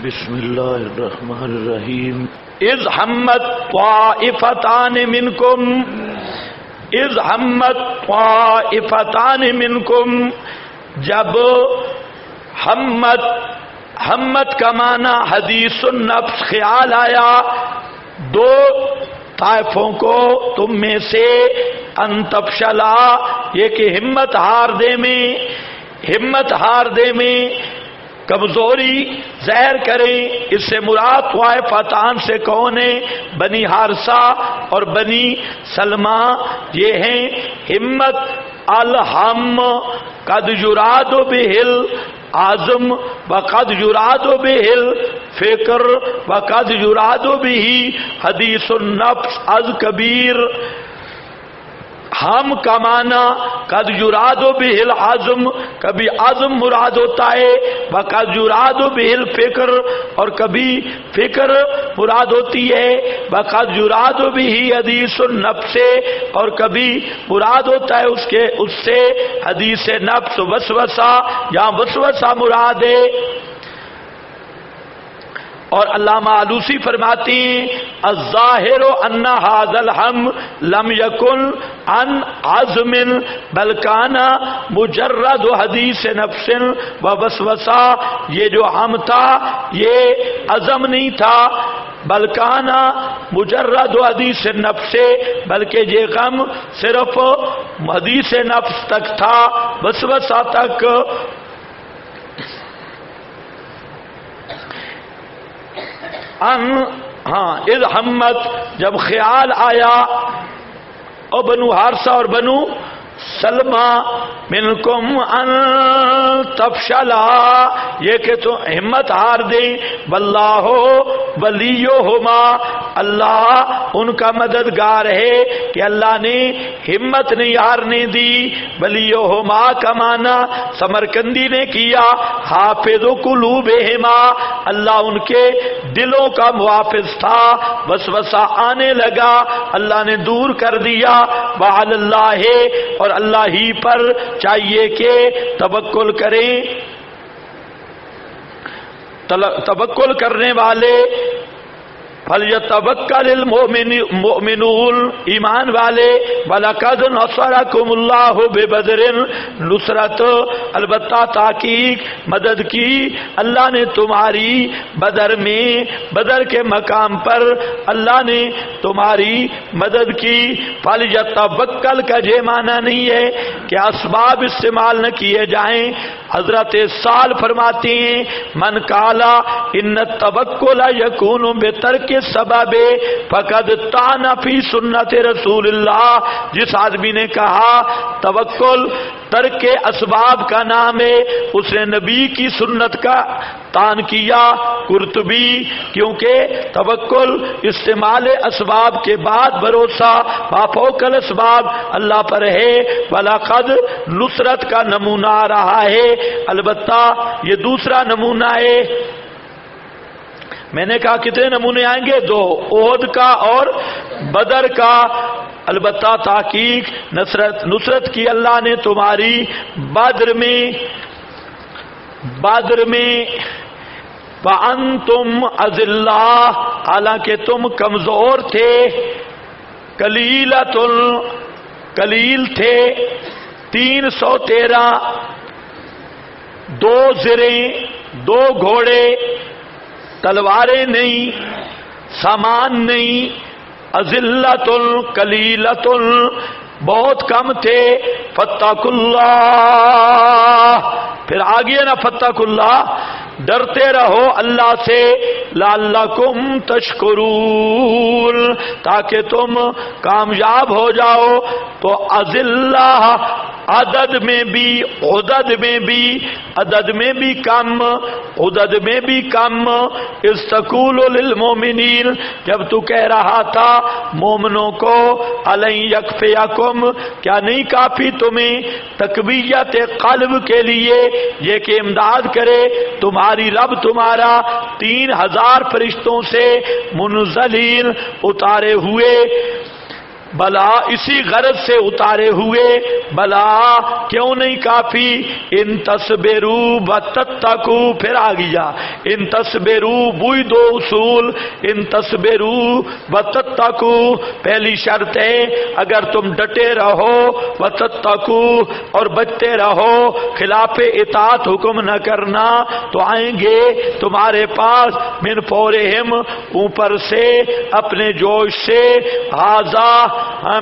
بسم اللہ الرحمن الرحیم اذ ہمت طائفتان منکم جب ہمت کا معنی حدیث النفس خیال آیا دو طائفوں کو تم میں سے ان تفشلا یہ کہ ہمت ہار دے میں کمزوری ظاہر کریں. اس سے مراد طائفتان سے کون ہے؟ بنی حارثہ اور بنی سلمہ یہ ہیں. ہمت الہم قد یراد بہل عزم وقد یراد بہل فکر وقد یراد بہ حدیث النفس از کبیر. ہم کا معنی قد یراد بہل عزم کبھی عزم مراد ہوتا ہے وقد یراد بہل فکر اور کبھی فکر مراد ہوتی ہے وقد یراد بہ حدیث النفس اور کبھی مراد ہوتا ہے اس سے حدیث نفس وسوسہ یا وسوسہ مراد ہے. اور علامہ آلوسی فرماتی ہیں الظاہر ان ھذا الہم لم یکن عن عزم بل کان مجرد حدیث نفس و وسوسہ. یہ جو ہم تھا یہ عزم نہیں تھا بلکان مجرد حدیث نفس بلکہ یہ غم صرف حدیث نفس تک تھا وسوسہ تک. اذ ہمت جب خیال آیا اور بنو حارثہ اور بنو سلمہ منکم ان تفشلا یہ کہ تو ہمت ہار دیں واللہ ولیہما اللہ ان کا مددگار ہے کہ اللہ نے ہمت نہیں ہارنے دی. ولیہما کا معنی سمرکندی نے کیا حافظ قلوبہما اللہ ان کے دلوں کا محافظ تھا. وسوسہ آنے لگا اللہ نے دور کر دیا. وعلی اللہ اور اللہ ہی پر چاہیے کہ توکل کریں. توکل کرنے والے فَلْيَتَوَكَّلِ الْمُؤْمِنُونَ ایمان والے. وَلَقَدْ نَصَرَكُمُ اللَّهُ بِبَدْرٍ نصرت البتہ تحقیق مدد کی اللہ نے تمہاری بدر میں بدر کے مقام پر اللہ نے تمہاری مدد کی. فَلْيَتَوَكَّلْ کا یہ معنی نہیں ہے کہ اسباب استعمال نہ کیے جائیں. حضرت سال فرماتے ہیں من قالا ان التوکل یکون بترک سبب فقد طعن فی سنت رسول اللہ. جس آدمی نے کہا توکل ترک اسباب کا نام ہے اس نے نبی کی سنت کا طعن کیا. قرطبی کیونکہ توکل استعمال اسباب کے بعد بھروسہ فوق الاسباب اللہ پر ہے. وَلَقَدْ نصرت کا نمونہ آ رہا ہے البتہ یہ دوسرا نمونہ ہے. میں نے کہا کتنے نمونے آئیں گے؟ دو، احد کا اور بدر کا. البتہ تحقیق نصرت کی اللہ نے تمہاری بدر میں وَأَنْتُمْ أَذِلَّةٌ حالانکہ تم کمزور تھے. قلیل تھے 313 2 زریں 2 گھوڑے تلواریں نہیں سامان نہیں. اذلۃ قلیلۃ بہت کم تھے. فاتقوا اللہ پھر آگے نا فاتقوا اللہ ڈرتے رہو اللہ سے. لعلکم تشکرون تاکہ تم کامیاب ہو جاؤ. تو اذلہ عدد میں بھی عدد میں بھی کم عدد میں بھی کم. استقول للمومنین جب تو کہہ رہا تھا مومنوں کو الن یکفیکم کیا نہیں کافی تمہیں تقویت قلب کے لیے یہ کہ امداد کرے تمہاری رب تمہارا 3000 فرشتوں سے منزلین اتارے ہوئے بلا اسی غرض سے اتارے ہوئے، بلا کیوں نہیں کافی، ان تصبرو وتتقو، پھر آ گیا ان تصبرو، وہی دو اصول، ان تصبرو وتتقو، پہلی شرط ہے اگر تم ڈٹے رہو، وتتقو، اور بچتے رہو خلاف اطاعت حکم نہ کرنا، تو آئیں گے تمہارے پاس من فورہم، اوپر سے اپنے جوش سے، ہاذا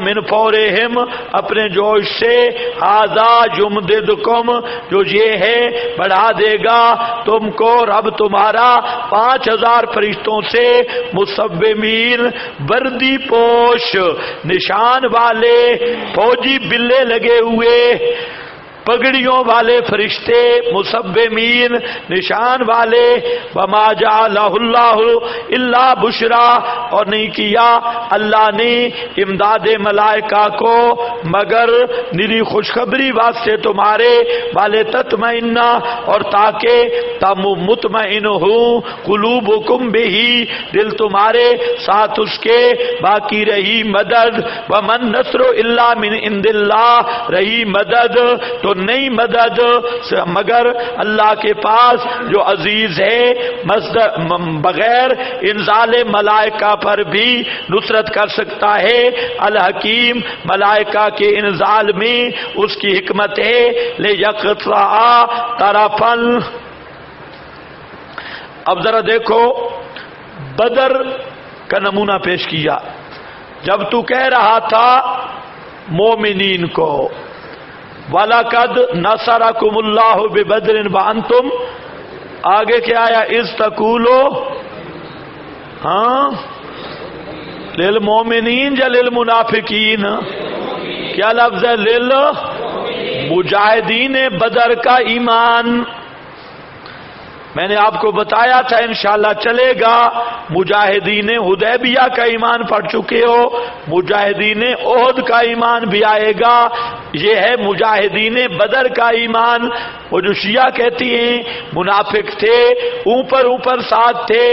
من فورہم، اپنے جوش سے، ہاذا یمددکم، جو یہ ہے بڑھا دے گا تم کو رب تمہارا 5000 فرشتوں سے، مصومین، وردی پوش، نشان والے، فوجی بلے لگے ہوئے، پگڑیوں والے فرشتے، مصومین، نشان والے، وما جعلہ اللہ الا بشرا، اور نہیں کیا اللہ نے امداد ملائکہ کو مگر نری خوشخبری واسطے تمہارے، والے تطمئنہ، اور تاکہ تم مطمئن ہو، قلوبکم بہی، دل تمہارے ساتھ اس کے، باقی رہی مدد، ومن نصر الا من عند اللہ، رہی مدد تو نہیں مدد مگر اللہ کے پاس جو عزیز ہے، بغیر انزال ملائکہ پر بھی نصرت کر سکتا ہے، الحکیم، ملائکہ کے انزال میں اس کی حکمت ہے، لیقطع طرفا۔ اب ذرا دیکھو بدر کا نمونہ پیش کیا، جب تو کہہ رہا تھا مومنین کو وَلَقَدْ نَصَرَكُمُ اللَّهُ بِبَدْرٍ وَأَنْتُمْ، آگے کیا آیا، اِذْ تَقُولُوا، ہاں للمومنین یا للمنافقین، کیا لفظ ہے، مجاہدین بدر کا ایمان، میں نے آپ کو بتایا تھا انشاءاللہ چلے گا، مجاہدین حدیبیہ کا ایمان پڑھ چکے ہو، مجاہدین احد کا ایمان بھی آئے گا، یہ ہے مجاہدین بدر کا ایمان۔ وہ جو شیعہ کہتی ہیں منافق تھے، اوپر ساتھ تھے،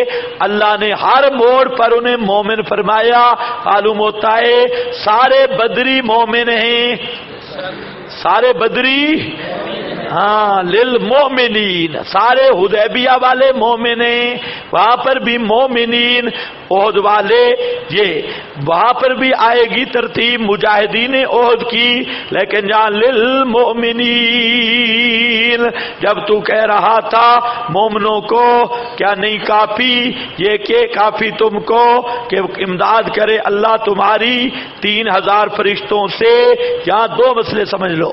اللہ نے ہر موڑ پر انہیں مومن فرمایا، معلوم ہوتا ہے سارے بدری مومن ہیں، سارے بدری، ہاں للمؤمنین، سارے حدیبیہ والے مومن ہیں، وہاں پر بھی مومنین، احد والے، یہ وہاں پر بھی آئے گی ترتیب مجاہدین احد کی، لیکن جہاں للمؤمنین، جب تو کہہ رہا تھا مومنوں کو کیا نہیں کافی یہ کہ کافی تم کو کہ امداد کرے اللہ تمہاری 3000 فرشتوں سے، یہاں دو مسئلے سمجھ لو،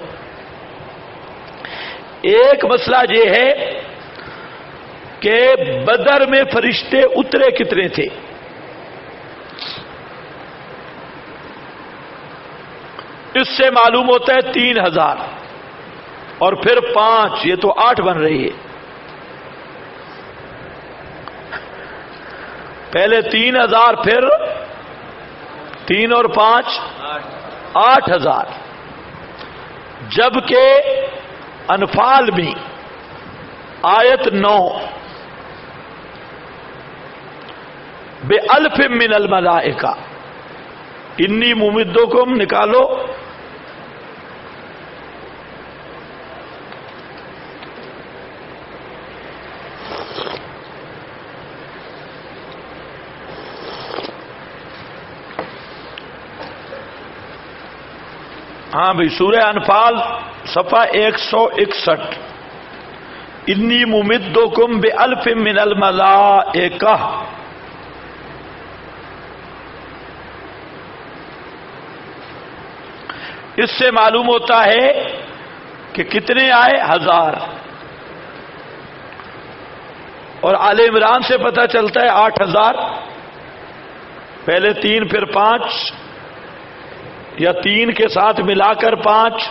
ایک مسئلہ یہ ہے کہ بدر میں فرشتے اترے کتنے تھے، اس سے معلوم ہوتا ہے 3000 اور پھر 5، یہ تو 8 بن رہی ہے، پہلے 3000 پھر 3 اور 5 8000، جبکہ انفال میں آیت 9 بِأَلْفٍ مِّنَ الْمَلَائِکَةِ، انی ممدکم نکالو، ہاں بھائی سورہ انفال صفحہ 161، انی ممدکم بِأَلْفٍ مِّنَ الْمَلَائِکَةِ، اس سے معلوم ہوتا ہے کہ کتنے آئے، 1000، اور آل عمران سے پتہ چلتا ہے 8000، پہلے 3 پھر 5 یا 3 کے ساتھ ملا کر 5،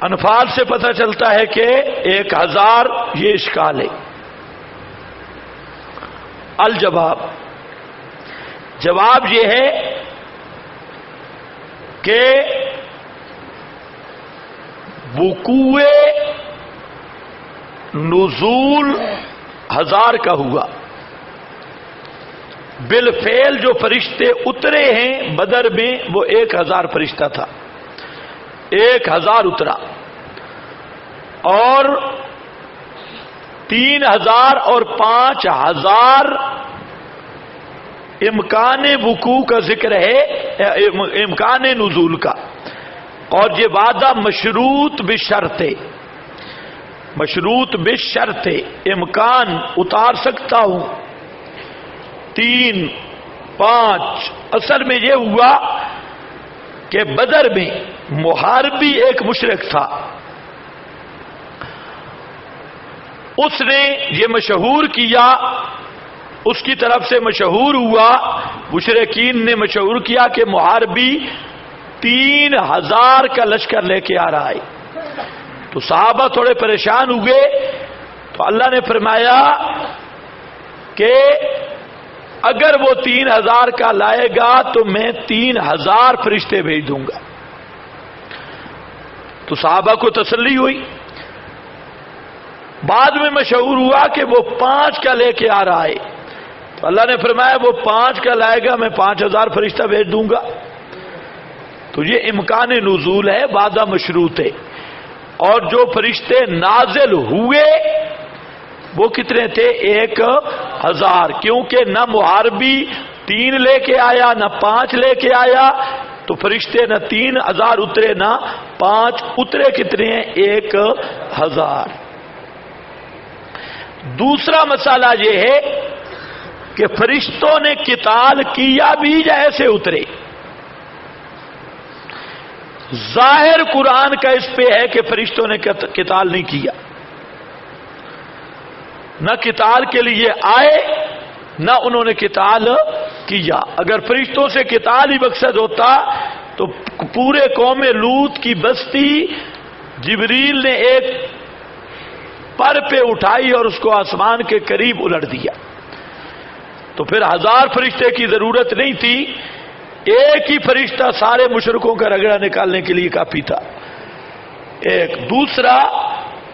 انفال سے پتہ چلتا ہے کہ 1000، یہ اشکال ہے۔ الجواب، جواب یہ ہے کہ وقوع نزول 1000 کا ہوا، بالفعل جو فرشتے اترے ہیں بدر میں وہ 1000 فرشتہ تھا، 1000 اترا، اور 3000 اور 5000 امکان وقوع کا ذکر ہے، امکان نزول کا، اور یہ وعدہ مشروط بشرط، مشروط بشرط، امکان اتار سکتا ہوں 3 5۔ اصل میں یہ ہوا کہ بدر میں محاربی ایک مشرک تھا، اس نے یہ مشہور کیا، اس کی طرف سے مشہور ہوا، مشرکین نے مشہور کیا کہ محاربی 3000 کا لشکر لے کے آ رہا ہے۔ تو صحابہ تھوڑے پریشان ہوئے، تو اللہ نے فرمایا کہ اگر وہ 3000 کا لائے گا تو میں 3000 فرشتے بھیج دوں گا۔ تو صحابہ کو تسلی ہوئی۔ بعد میں مشہور ہوا کہ وہ 5 کا لے کے آ رہا ہے، تو اللہ نے فرمایا وہ 5 کا لائے گا میں 5000 فرشتہ بھیج دوں گا۔ تو یہ امکان نزول ہے، وعدہ مشروط ہے۔ اور جو فرشتے نازل ہوئے وہ کتنے تھے؟ 1000، کیونکہ نہ محاربی 3 لے کے آیا نہ 5 لے کے آیا، تو فرشتے نہ 3000 اترے نہ 5 اترے، کتنے ہیں؟ 1000۔ دوسرا مسئلہ یہ ہے کہ فرشتوں نے قتال کیا بھی یا ایسے اترے؟ ظاہر قرآن کا اس پہ ہے کہ فرشتوں نے قتال نہیں کیا، نہ قتال کے لیے آئے نہ انہوں نے قتال کیا۔ اگر فرشتوں سے قتال ہی مقصد ہوتا تو پورے قوم لوط کی بستی جبریل نے ایک پر پہ اٹھائی اور اس کو آسمان کے قریب الٹ دیا، تو پھر 1000 فرشتے کی ضرورت نہیں تھی، ایک ہی فرشتہ سارے مشرکوں کا رگڑا نکالنے کے لیے کافی تھا۔ ایک دوسرا،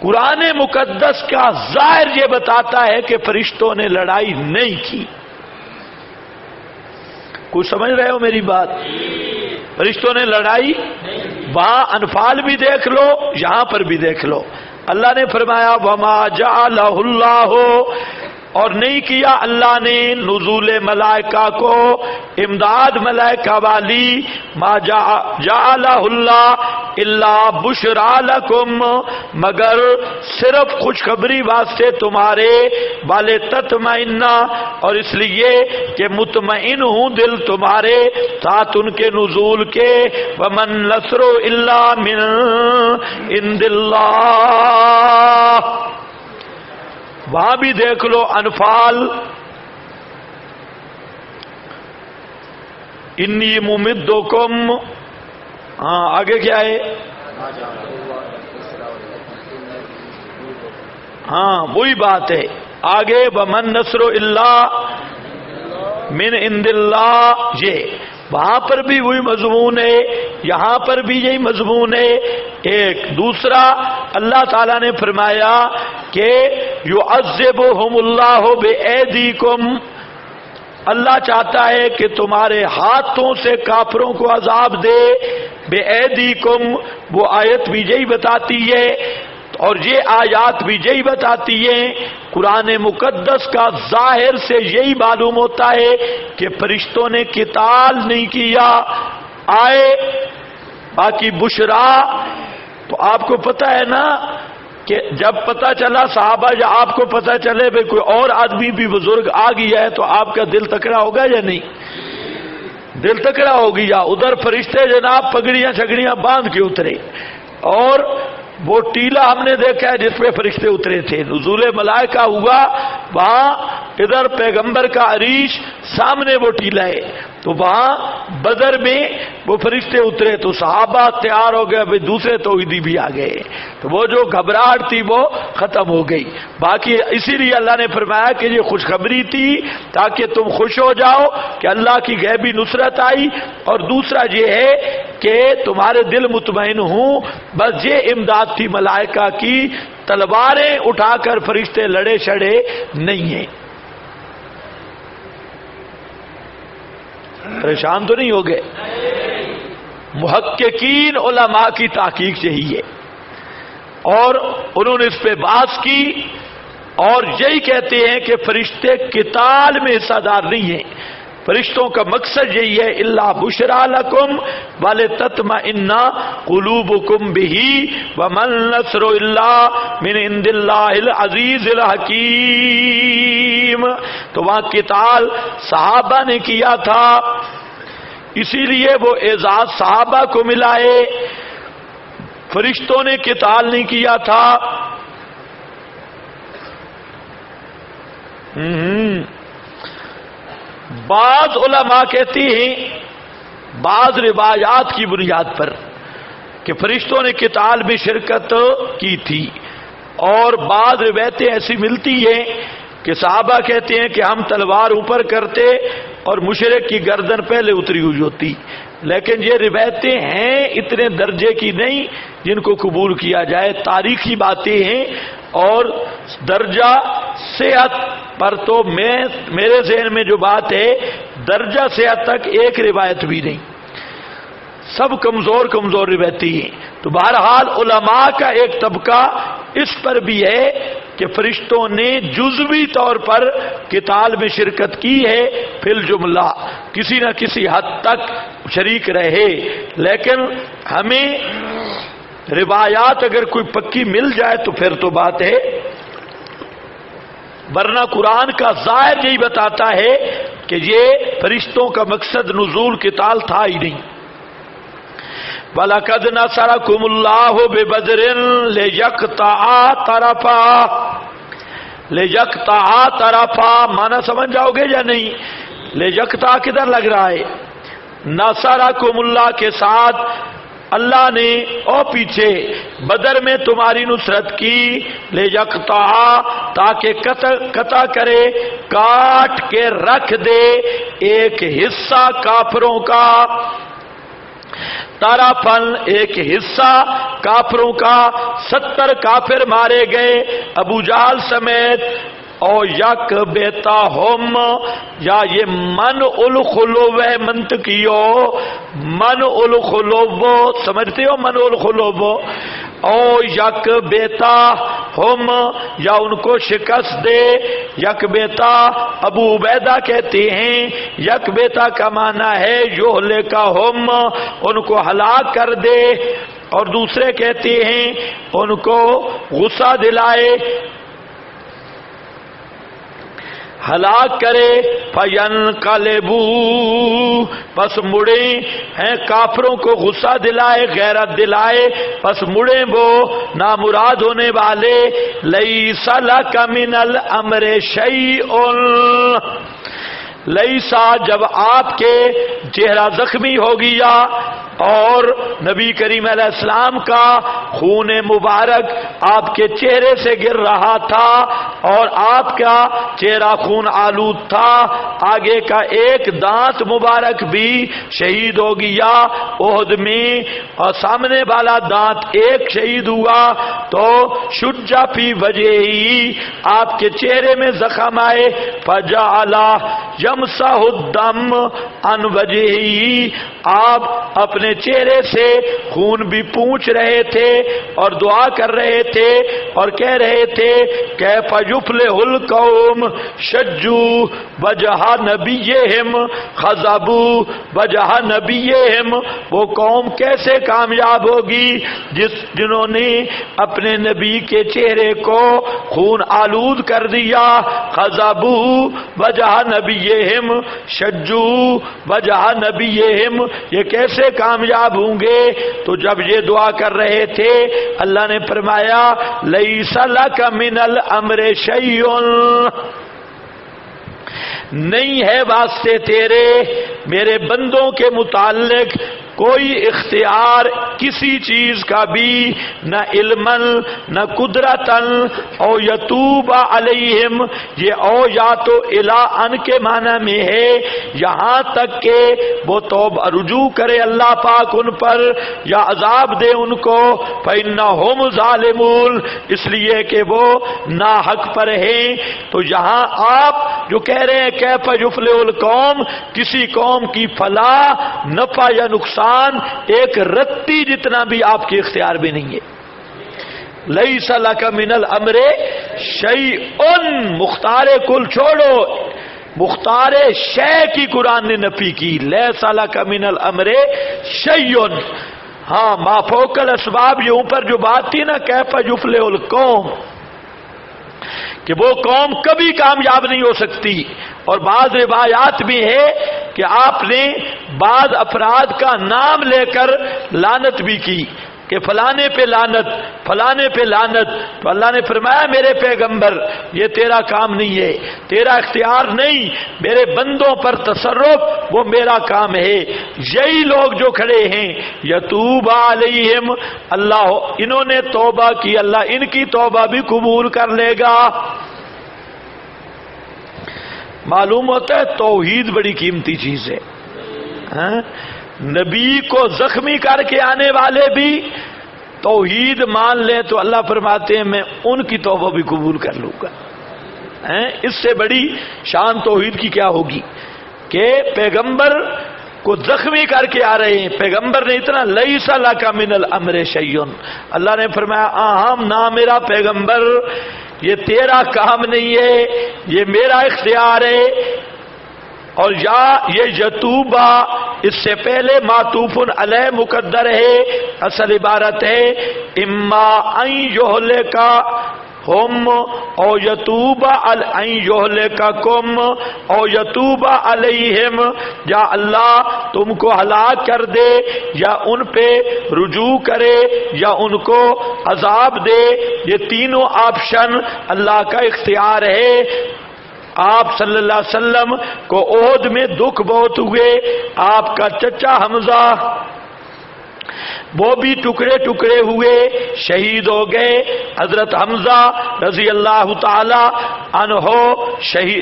قرآن مقدس کا ظاہر یہ بتاتا ہے کہ فرشتوں نے لڑائی نہیں کی۔ کچھ سمجھ رہے ہو میری بات؟ فرشتوں نے لڑائی، وہاں انفال بھی دیکھ لو، یہاں پر بھی دیکھ لو، اللہ نے فرمایا وما جعلہ اللہ، اور نہیں کیا اللہ نے نزول ملائکہ کو، امداد ملائکہ والی، ما جعلہ اللہ الا بشرا لکم، مگر صرف خوشخبری واسطے تمہارے، والے تطمئنہ، اور اس لیے کہ مطمئن ہوں دل تمہارے ساتھ ان کے نزول کے، ومن نصر الا من عند اللہ۔ وہاں بھی دیکھ لو انفال، انی ممدکم، ہاں آگے کیا ہے؟ ہاں وہی بات ہے آگے، ومن نصر الا من عند اللہ، یہ وہاں پر بھی وہی مضمون ہے، یہاں پر بھی یہی مضمون ہے۔ ایک دوسرا، اللہ تعالیٰ نے فرمایا کہ یعذبہم اللہ بایدیکم، اللہ چاہتا ہے کہ تمہارے ہاتھوں سے کافروں کو عذاب دے، بایدیکم، وہ آیت بھی یہی بتاتی ہے، اور یہ آیات بھی یہی بتاتی ہیں۔ قرآن مقدس کا ظاہر سے یہی معلوم ہوتا ہے کہ فرشتوں نے قتال نہیں کیا، آئے۔ باقی بشرا، تو آپ کو پتہ ہے نا کہ جب پتہ چلا صحابہ، یا آپ کو پتہ چلے بھئی کوئی اور آدمی بھی بزرگ آ گیا ہے تو آپ کا دل تکڑا ہوگا یا نہیں؟ دل تکڑا ہو گیا۔ ادھر فرشتے جناب پگڑیاں چھگڑیاں باندھ کے اترے، اور وہ ٹیلا ہم نے دیکھا ہے جس پہ فرشتے اترے تھے، نزول ملائکہ ہوا، وہاں ادھر پیغمبر کا عریش، سامنے وہ ٹیلا ہے، تو وہاں بدر میں وہ فرشتے اترے تو صحابہ تیار ہو گئے، بھئی دوسرے توحیدی بھی آ گئے، تو وہ جو گھبراہٹ تھی وہ ختم ہو گئی۔ باقی اسی لیے اللہ نے فرمایا کہ یہ خوشخبری تھی تاکہ تم خوش ہو جاؤ کہ اللہ کی غیبی نصرت آئی، اور دوسرا یہ ہے کہ تمہارے دل مطمئن ہوں، بس یہ امداد تھی ملائکہ کی، تلواریں اٹھا کر فرشتے لڑے شڑے نہیں ہیں۔ پریشان تو نہیں ہو گئے؟ محققین علماء کی تحقیق چاہیے، اور انہوں نے اس پہ بحث کی اور یہی کہتے ہیں کہ فرشتے قتال میں حصہ دار نہیں ہیں۔ فرشتوں کا مقصد یہی ہے الا بشرا لکم ولتطمئن قلوبکم بہ وما النصر الا من عند اللہ العزیز الحکیم۔ تو وہاں قتال صحابہ نے کیا تھا، اسی لیے وہ اعزاز صحابہ کو ملا ہے، فرشتوں نے قتال نہیں کیا تھا۔ بعض علماء کہتی ہیں بعض روایات کی بنیاد پر کہ فرشتوں نے قتال میں شرکت کی تھی، اور بعض روایتیں ایسی ملتی ہیں کہ صحابہ کہتے ہیں کہ ہم تلوار اوپر کرتے اور مشرک کی گردن پہلے اتری ہوئی ہوتی، لیکن یہ روایتیں ہیں اتنے درجے کی نہیں جن کو قبول کیا جائے، تاریخی باتیں ہیں، اور درجہ صحت پر تو میرے ذہن میں جو بات ہے درجہ صحت تک ایک روایت بھی نہیں، سب کمزور روایتی ہیں۔ تو بہرحال علماء کا ایک طبقہ اس پر بھی ہے کہ فرشتوں نے جزوی طور پر قتال میں شرکت کی ہے، فی الجملہ کسی نہ کسی حد تک شریک رہے، لیکن ہمیں روایات اگر کوئی پکی مل جائے تو پھر تو بات ہے، ورنہ قرآن کا ظاہر یہی بتاتا ہے کہ یہ فرشتوں کا مقصد نزول قتال تھا ہی نہیں۔ وَلَقَدْ نَصَرَكُمُ اللَّهُ بِبَدْرٍ لِيَقْطَعَ طَرَفًا، معنی سمجھ جاؤ گے یا نہیں؟ لِيَقْطَعَ کدھر لگ رہا ہے؟ نَصَرَكُمُ اللَّهُ کے ساتھ اللہ نے اور پیچھے بدر میں تمہاری نصرت کی، لے یقطع تاکہ قطع کرے، کاٹ کے رکھ دے ایک حصہ کافروں کا، طرفاً ایک حصہ کافروں کا، 70 کافر مارے گئے ابو جہل سمیت، او یک بیتا ہم، یا یہ من الخلو منطقیو، من الخلو سمجھتے ہو، من الخلو، او یک بیتا ہم، یا ان کو شکست دے، یک بیتا ابو عبیدہ کہتے ہیں یک بیتا کا معنی ہے یہلکا ہم، ان کو ہلاک کر دے، اور دوسرے کہتے ہیں ان کو غصہ دلائے، ہلاک کرے، فینقلبوا پس مڑے ہیں، کافروں کو غصہ دلائے، غیرت دلائے، پس مڑے وہ نامراد ہونے والے، لیس لک من الامر شیء، لیسا جب آپ کے چہرہ زخمی ہو گیا اور نبی کریم علیہ السلام کا خون مبارک آپ کے چہرے سے گر رہا تھا اور آپ کا چہرہ خون آلود تھا، آگے کا ایک دانت مبارک بھی شہید ہو گیا احد میں، اور سامنے والا دانت ایک شہید ہوا، تو شجع فی وجہی آپ کے چہرے میں زخم آئے، فجعل یمسح الدم عن وجہی، آپ اپنے چہرے سے خون بھی پونچھ رہے تھے اور دعا کر رہے تھے اور کہہ رہے تھے کیف یفلح القوم شجوا وجہ نبیہم خضبوا وجہ نبیہم، وہ قوم کیسے کامیاب ہوگی جنہوں نے اپنے نبی کے چہرے کو خون آلود کر دیا، خضبوا وجہ نبیہم شجوا وجہ نبیہم، یہ کیسے کامیاب ہوں گے؟ تو جب یہ دعا کر رہے تھے اللہ نے فرمایا لیس لک من الامر شیء، نہیں ہے واسطے تیرے میرے بندوں کے متعلق کوئی اختیار کسی چیز کا بھی، نہ علماً نہ قدرتاً، او یتوب علیہم، یہ او یا تو الا ان کے معنی میں ہے یہاں تک کہ وہ توبہ رجوع کرے اللہ پاک ان پر یا عذاب دے ان کو، فإنہم ظالمون، اس لیے کہ وہ ناحق پر ہیں۔ تو یہاں آپ جو کہہ رہے ہیں کیف یفلح القوم، کسی قوم کی فلاح، نفع یا نقصان ایک رتی جتنا بھی آپ کے اختیار میں نہیں ہے۔ لیس لک من الامر شیء، مختار کل چھوڑو، مختار شے کی قرآن نے نفی کی، لیس لک من الامر شیء۔ ہاں ما فوق الاسباب، یہ اوپر جو بات تھی نا کیف یفلح القوم، کہ وہ قوم کبھی کامیاب نہیں ہو سکتی۔ اور بعض روایات بھی ہے کہ آپ نے بعض افراد کا نام لے کر لعنت بھی کی کہ فلانے پہ لعنت، فلانے پہ لعنت، تو اللہ نے فرمایا میرے پیغمبر یہ تیرا کام نہیں ہے، تیرا اختیار نہیں، میرے بندوں پر تصرف وہ میرا کام ہے۔ یہی لوگ جو کھڑے ہیں یتوب علیہم، اللہ انہوں نے توبہ کی، اللہ ان کی توبہ بھی قبول کر لے گا۔ معلوم ہوتا ہے توحید بڑی قیمتی چیز ہے۔ نبی کو زخمی کر کے آنے والے بھی توحید مان لیں تو اللہ فرماتے ہیں میں ان کی توبہ بھی قبول کر لوں گا۔ اس سے بڑی شان توحید کی کیا ہوگی کہ پیغمبر کو زخمی کر کے آ رہے ہیں، پیغمبر نے اتنا لیس لک من الامر شیء، اللہ نے فرمایا ہم نہ میرا پیغمبر یہ تیرا کام نہیں ہے، یہ میرا اختیار ہے۔ اور یا یہ یتوبہ اس سے پہلے معطوف علیہ مقدر ہے، اصل عبارت ہے اما ان یہلکا ہم او یتوب ان یہلککم او یتوب علیہم، یا اللہ تم کو ہلاک کر دے یا ان پہ رجوع کرے یا ان کو عذاب دے، یہ تینوں آپشن اللہ کا اختیار ہے۔ آپ صلی اللہ علیہ وسلم کو احد میں دکھ بہت ہوئے، آپ کا چچا حمزہ وہ بھی ٹکڑے ٹکڑے ہوئے، شہید ہو گئے۔ حضرت حمزہ رضی اللہ تعالی عنہ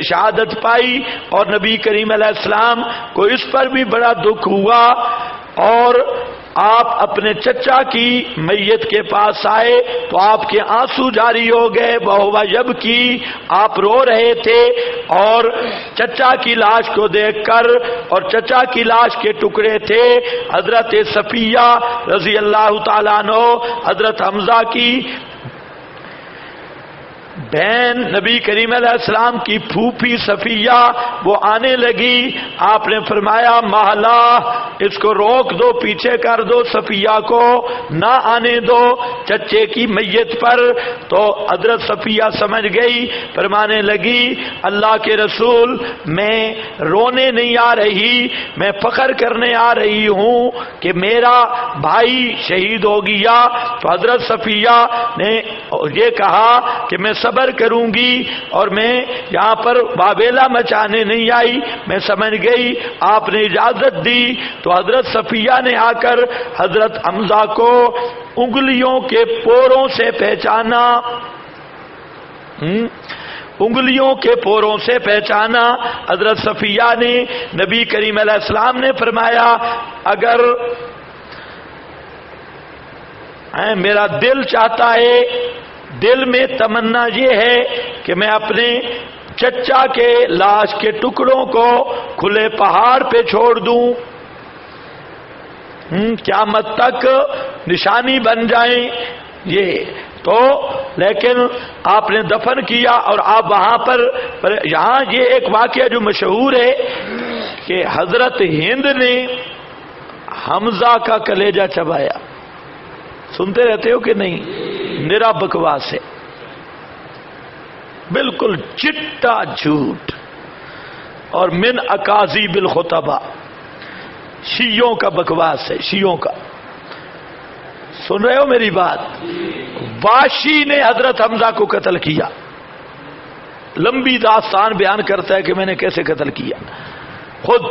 شہادت پائی، اور نبی کریم علیہ السلام کو اس پر بھی بڑا دکھ ہوا، اور آپ اپنے چچا کی میت کے پاس آئے تو آپ کے آنسو جاری ہو گئے، وہو یبکی، آپ رو رہے تھے، اور چچا کی لاش کو دیکھ کر، اور چچا کی لاش کے ٹکڑے تھے حضرت صفیہ رضی اللہ تعالیٰ عنہ، حضرت حمزہ کی بہن، نبی کریم علیہ السلام کی پھوپھی صفیہ، وہ آنے لگی، آپ نے فرمایا محلا اس کو روک دو، پیچھے کر دو، صفیہ کو نہ آنے دو چچے کی میت پر۔ تو حضرت صفیہ سمجھ گئی، فرمانے لگی اللہ کے رسول میں رونے نہیں آ رہی، میں فخر کرنے آ رہی ہوں کہ میرا بھائی شہید ہو گیا۔ تو حضرت صفیہ نے یہ کہا کہ میں صبر کروں گی، اور میں یہاں پر بابیلا مچانے نہیں آئی، میں سمجھ گئی آپ نے اجازت دی۔ تو حضرت صفیہ نے آ کر حضرت حمزہ کو انگلیوں کے پوروں سے پہچانا، انگلیوں کے پوروں سے پہچانا۔ حضرت صفیہ نے، نبی کریم علیہ السلام نے فرمایا اگر میرا دل چاہتا ہے، دل میں تمنا یہ ہے کہ میں اپنے چچا کے لاش کے ٹکڑوں کو کھلے پہاڑ پہ چھوڑ دوں، قیامت تک نشانی بن جائیں یہ تو، لیکن آپ نے دفن کیا، اور آپ وہاں پر یہاں یہ ایک واقعہ جو مشہور ہے کہ حضرت ہند نے حمزہ کا کلیجہ چبایا، سنتے رہتے ہو کہ نہیں؟ نرا بکواس ہے، بالکل چٹا جھوٹ، اور من اکاذیب الخطباء، شیعوں کا بکواس ہے، شیعوں کا۔ سن رہے ہو میری بات؟ واشی نے حضرت حمزہ کو قتل کیا، لمبی داستان بیان کرتا ہے کہ میں نے کیسے قتل کیا، خود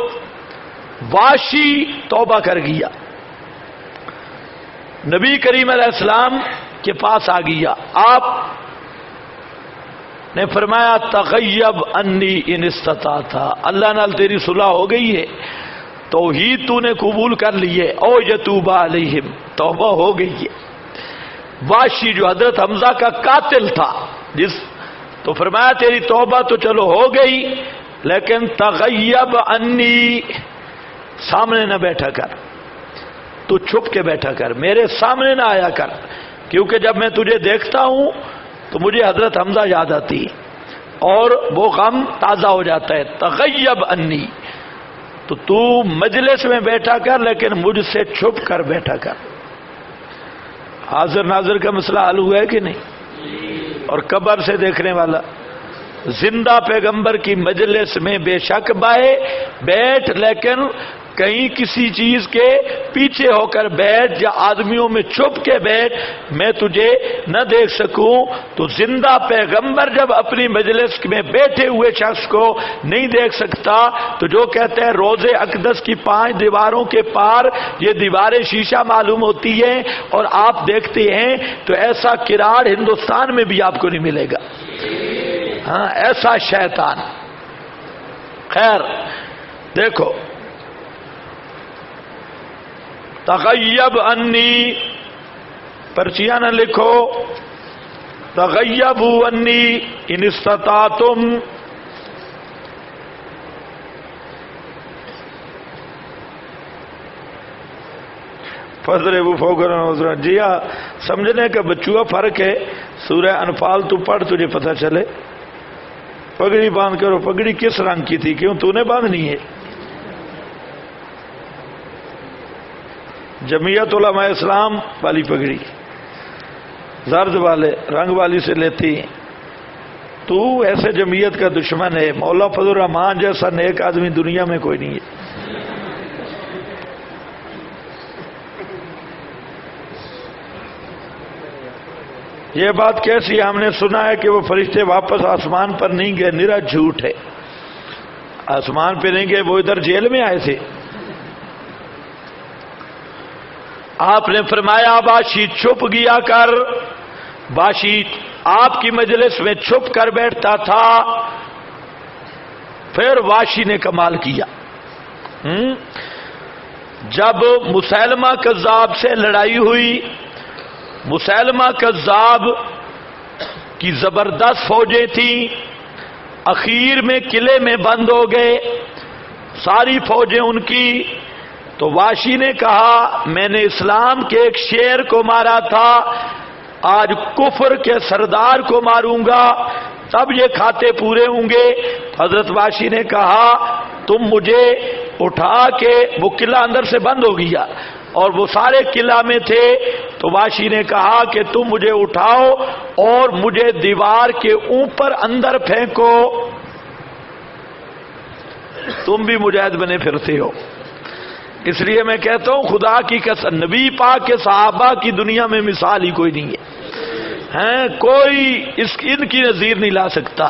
واشی توبہ کر گیا، نبی کریم علیہ السلام کے پاس آ گیا، آپ نے فرمایا تغیب انی ان استطاعت، اللہ نال تیری صلح ہو گئی ہے، توحید تو نے قبول کر لی ہے، او یتوب علیہم، توبہ ہو گئی ہے۔ واشی جو حضرت حمزہ کا قاتل تھا، جس تو فرمایا تیری توبہ تو چلو ہو گئی، لیکن تغیب انی، سامنے نہ بیٹھا کر، تو چھپ کے بیٹھا کر، میرے سامنے نہ آیا کر، کیونکہ جب میں تجھے دیکھتا ہوں تو مجھے حضرت حمزہ یاد آتی اور وہ غم تازہ ہو جاتا ہے۔ تغیب انی، تو تو مجلس میں بیٹھا کر لیکن مجھ سے چھپ کر بیٹھا کر۔ حاضر ناظر کا مسئلہ حل ہوا ہے کہ نہیں؟ اور قبر سے دیکھنے والا، زندہ پیغمبر کی مجلس میں بے شک بیٹھ، لیکن کہیں کسی چیز کے پیچھے ہو کر بیٹھ یا آدمیوں میں چھپ کے بیٹھ، میں تجھے نہ دیکھ سکوں۔ تو زندہ پیغمبر جب اپنی مجلس میں بیٹھے ہوئے شخص کو نہیں دیکھ سکتا تو جو کہتے ہیں روض اقدس کی 5 دیواروں کے پار یہ دیواریں شیشہ معلوم ہوتی ہیں اور آپ دیکھتے ہیں، تو ایسا کراڑ ہندوستان میں بھی آپ کو نہیں ملے گا، ہاں ایسا شیطان۔ خیر دیکھو، تغیب انی، پرچیاں نہ لکھو، تغیبوا انی ان استطعتم، فضربوا فوق الأعناق۔ جی ہاں، سمجھنے کا بچوا فرق ہے۔ سورہ انفال تو پڑھ، تجھے پتہ چلے۔ پگڑی باندھ کرو، پگڑی کس رنگ کی تھی؟ کیوں تو نے باندھنی ہے؟ جمعیت علماء اسلام والی پگڑی، زرد والے رنگ والی سے لیتی۔ تو ایسے جمعیت کا دشمن ہے، مولا فضل الرحمان جیسا نیک آدمی دنیا میں کوئی نہیں ہے۔ یہ بات کیسی؟ ہم نے سنا ہے کہ وہ فرشتے واپس آسمان پر نہیں گئے، نرا جھوٹ ہے۔ آسمان پہ نہیں گئے، وہ ادھر جیل میں آئے تھے۔ آپ نے فرمایا باشی چھپ گیا کر، باشی آپ کی مجلس میں چھپ کر بیٹھتا تھا۔ پھر واشی نے کمال کیا، جب مسیلمہ کذاب سے لڑائی ہوئی، مسیلمہ کذاب کی زبردست فوجیں تھیں، اخیر میں قلعے میں بند ہو گئے ساری فوجیں ان کی۔ تو واشی نے کہا میں نے اسلام کے ایک شیر کو مارا تھا، آج کفر کے سردار کو ماروں گا، تب یہ کھاتے پورے ہوں گے۔ حضرت واشی نے کہا تم مجھے اٹھا کے، وہ قلعہ اندر سے بند ہو گیا اور وہ سارے قلعہ میں تھے، تو واشی نے کہا کہ تم مجھے اٹھاؤ اور مجھے دیوار کے اوپر اندر پھینکو، تم بھی مجاہد بنے پھرتے ہو۔ اس لیے میں کہتا ہوں خدا کی قسم، نبی پاک کے صحابہ کی دنیا میں مثال ہی کوئی نہیں ہے، کوئی ان کی نظیر نہیں لا سکتا۔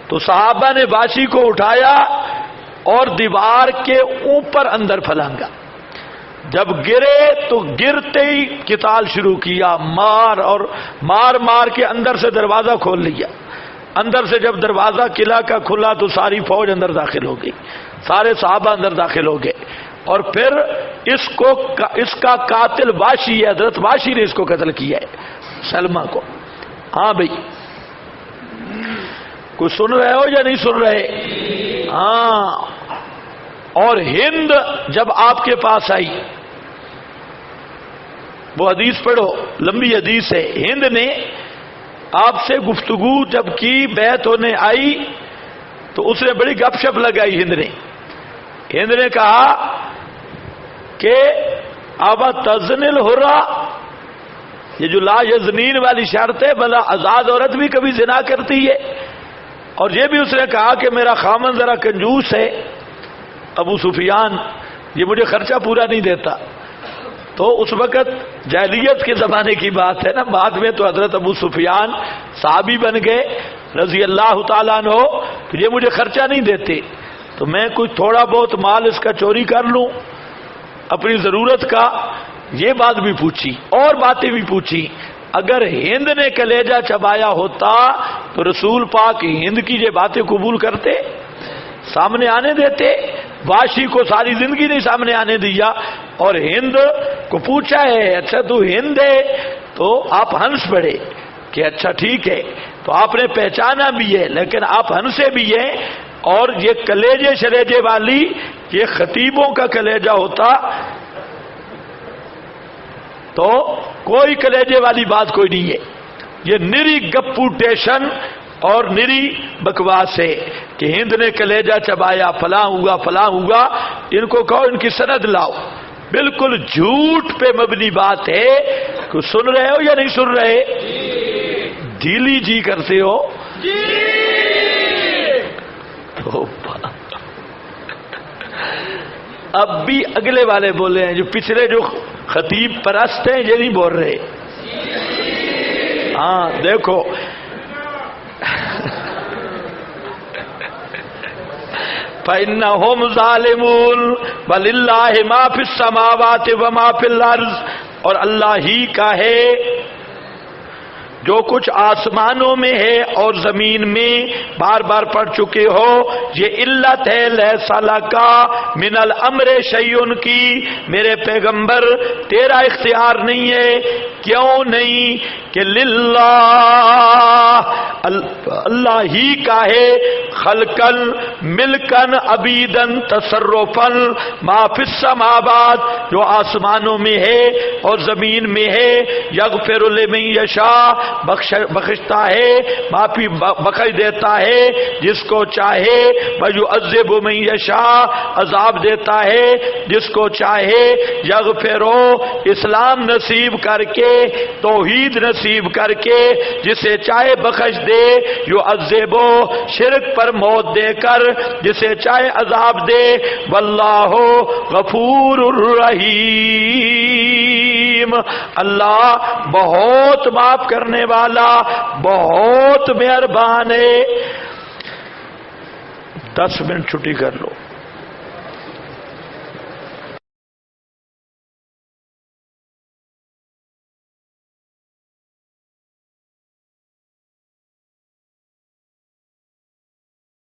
تو صحابہ نے واشی کو اٹھایا اور دیوار کے اوپر اندر پھلانگا، جب گرے تو گرتے ہی قتال شروع کیا، مار کے اندر سے دروازہ کھول لیا۔ اندر سے جب دروازہ قلعہ کا کھلا تو ساری فوج اندر داخل ہو گئی، سارے صحابہ اندر داخل ہو گئے، اور پھر اس کا قاتل واشی ہے، حضرت واشی نے اس کو قتل کیا ہے، سلمہ کو۔ ہاں بھائی، کوئی سن رہے ہو یا نہیں سن رہے؟ ہاں، اور ہند جب آپ کے پاس آئی، وہ حدیث پڑھو، لمبی حدیث ہے، ہند نے آپ سے گفتگو جب کی، بیعت ہونے آئی تو اس نے بڑی گپ شپ لگائی۔ ہند نے کہا کہ آبا تزن الحرا، یہ جو لا یزنین والی شرط ہے، بلا آزاد عورت بھی کبھی زنا کرتی ہے، اور یہ بھی اس نے کہا کہ میرا خامن ذرا کنجوس ہے ابو سفیان، یہ مجھے خرچہ پورا نہیں دیتا۔ تو اس وقت جاہلیت کے زمانے کی بات ہے نا، بعد میں تو حضرت ابو سفیان صحابی بن گئے رضی اللہ تعالیٰ عنہ، تو یہ مجھے خرچہ نہیں دیتے، تو میں کچھ تھوڑا بہت مال اس کا چوری کر لوں اپنی ضرورت کا۔ یہ بات بھی پوچھی اور باتیں بھی پوچھی۔ اگر ہند نے کلیجہ چبایا ہوتا تو رسول پاک ہند کی یہ باتیں قبول کرتے، سامنے آنے دیتے؟ واشی کو ساری زندگی نہیں سامنے آنے دیا، اور ہند کو پوچھا ہے اچھا تو ہند ہے، تو آپ ہنس پڑے کہ اچھا ٹھیک ہے، تو آپ نے پہچانا بھی ہے، لیکن آپ ہنسے بھی ہیں. اور یہ کلیجے شلیجے والی، یہ خطیبوں کا کلیجہ ہوتا تو کوئی کلیجے والی بات کوئی نہیں ہے. یہ نری گپوٹیشن اور نری بکواس ہے کہ ہند نے کلیجہ چبایا، فلاں ہوا فلاں ہوا. ان کو کہو ان کی سند لاؤ. بالکل جھوٹ پہ مبنی بات ہے. کہ سن رہے ہو یا نہیں سن رہے؟ ڈھیلی جی کرتے ہو. اب بھی اگلے والے بولے ہیں، جو پچھلے جو خطیب پرست ہیں یہ نہیں بول رہے. ہاں دیکھو فَإِنَّهُمْ ظَالِمُونَ وَلِلَّهِ مَا فِي السَّمَاوَاتِ وَمَا فِي الْأَرْضِ. اور اللہ ہی کا ہے جو کچھ آسمانوں میں ہے اور زمین میں. بار بار پڑھ چکے ہو یہ علت ہے لیس لکا من الامر شیء کی. میرے پیغمبر تیرا اختیار نہیں ہے. کیوں نہیں؟ کہ للہ اللہ ہی کا ہے خلقن ملکن عبیدن تصرفن ما فی السماوات، جو آسمانوں میں ہے اور زمین میں ہے. یغفر لمن یشاء، بخشتا ہے، معافی بخش دیتا ہے جس کو چاہے. ویعذب من یشاء، عذاب دیتا ہے جس کو چاہے. یغفرو، اسلام نصیب کر کے، توحید نصیب کر کے جسے چاہے بخش دے. یعذبو، شرک پر موت دے کر جسے چاہے عذاب دے. واللہ غفور الرحیم، اللہ بہت معاف کرنے والا، بہت مہربان ہے. 10 منٹ چھٹی کر لو.